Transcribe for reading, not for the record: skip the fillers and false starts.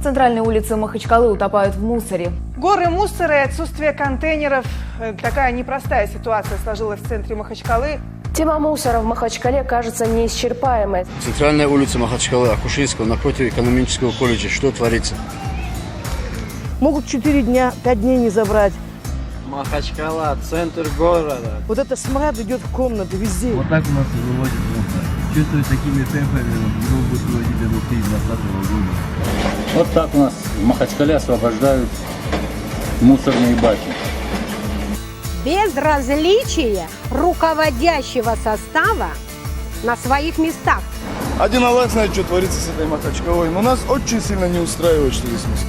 Центральные улицы Махачкалы утопают в мусоре. Горы мусора и отсутствие контейнеров. Такая непростая ситуация сложилась в центре Махачкалы. Тема мусора в Махачкале кажется неисчерпаемой. Центральная улица Махачкалы, Акушинского, напротив экономического колледжа. Что творится? Могут 4 дня, 5 дней не забрать. Махачкала, центр города. Вот это смрад идет в комнаты везде. Вот так у нас и выводят мусор. Чувствую, такими темпами его будут выводить до 2020 года. Вот так у нас в Махачкале освобождают мусорные баки. Безразличие руководящего состава на своих местах. Один Аллах знает, что творится с этой Махачкалой. Но нас очень сильно не устраивает, что здесь мусор.